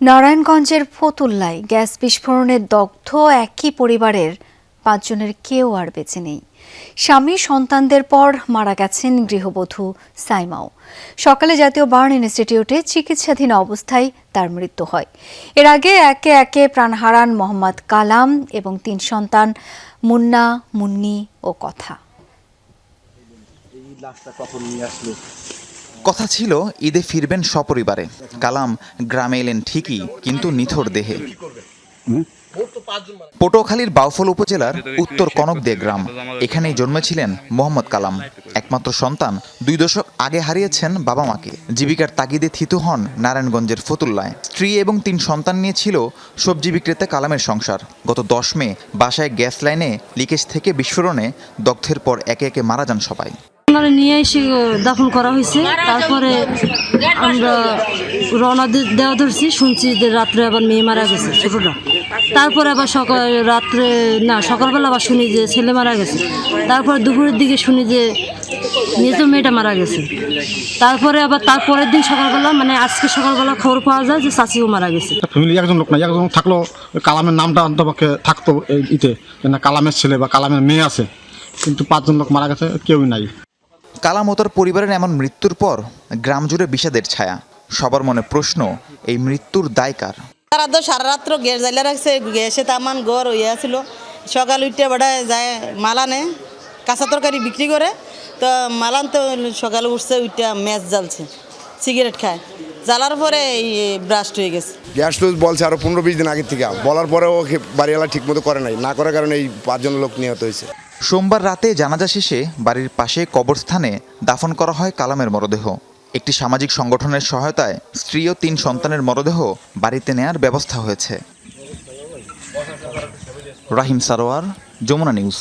নারায়ণগঞ্জের ফতুল্লায় গ্যাস বিস্ফোরণে দগ্ধ একই পরিবারের ৫ জনের কেউ আর বেঁচে নেই। স্বামী সন্তানদের পর মারা গেছেন গৃহবধূ সাইমাও। সকালে জাতীয় বার্ন ইনস্টিটিউটে চিকিৎসাধীন অবস্থায় তার মৃত্যু হয়। এর আগে একে একে প্রাণ হারান মোহাম্মদ কালাম এবং ৩ সন্তান মুন্না, মুন্নি ও কথা। কথা ছিল ঈদে ফিরবেন সপরিবারে। কালাম গ্রামে এলেন ঠিকই, কিন্তু নিথর দেহে। পটুয়াখালীর বাউফল উপজেলার উত্তর কনকদিয়া গ্রাম, এখানেই জন্মেছিলেন মোহাম্মদ কালাম। একমাত্র সন্তান, ২ দশক আগে হারিয়েছেন বাবা মাকে। জীবিকার তাগিদে থিতু হন নারায়ণগঞ্জের ফতুল্লায়। স্ত্রী এবং ৩ সন্তান নিয়ে ছিল সবজি বিক্রেতা কালামের সংসার। গত ১০ মে বাসায় গ্যাস লাইনে লিকেজ থেকে বিস্ফোরণে দগ্ধের পর একে একে মারা যান সবাই। নিয়ে এসে দাফন করা হয়েছে। তারপরে আমরা রওনা দেওয়া ধরছি, শুনছি যে রাত্রে আবার মেয়ে মারা গেছে ছোটটা। তারপরে আবার সকালবেলা আবার শুনি যে ছেলে মারা গেছে। তারপরে দুপুরের দিকে শুনি যে নিজের মেয়েটা মারা গেছে। তারপরে আবার তারপরের দিন সকালবেলা, মানে আজকে সকালবেলা খবর পাওয়া যায় যে চাচিও মারা গেছে। ফ্যামিলি একজন লোক না, একজন থাকলো কালামের নামটা অন্তপক্ষে থাকতো ইতে, না কালামের ছেলে বা কালামের মেয়ে আছে, কিন্তু ৫ জন লোক মারা গেছে, কেউই নাই। কালাম ও তার পরিবারের এমন মৃত্যুর পর গ্রাম জুড়ে বিষাদের ছায়া। সবার মনে প্রশ্ন, এই মৃত্যুর দায় কার? তারা তো সারা রাত্র গ্যাস জ্বালা রাখছে, গ্যাসে তামান গড় হইয়া ছিল। সকাল উঠতে বেড়ায় যায় মালানে কাঁচা তরকারি বিক্রি করে, তো মালান তো সকালে উঠছে, উঠতে ম্যাচ জ্বালছে, সিগারেট খায়। জ্বালার পরে এই ব্রাস্ট হয়ে গেছে। গ্যাস লুজ বলছে আরও ১৫-২০ দিন আগের থেকে, বলার পরেও বাড়িওয়ালা ঠিক মতো করে নাই, না করার কারণে এই ৫ জন লোক নিহত হয়েছে। সোমবার রাতে জানাজা শেষে বাড়ির পাশে কবরস্থানে দাফন করা হয় কালামের মরদেহ। একটি সামাজিক সংগঠনের সহায়তায় স্ত্রী ও ৩ সন্তানের মরদেহ বাড়িতে নেয়ার ব্যবস্থা হয়েছে। রাহিম সারোয়ার, যমুনা নিউজ।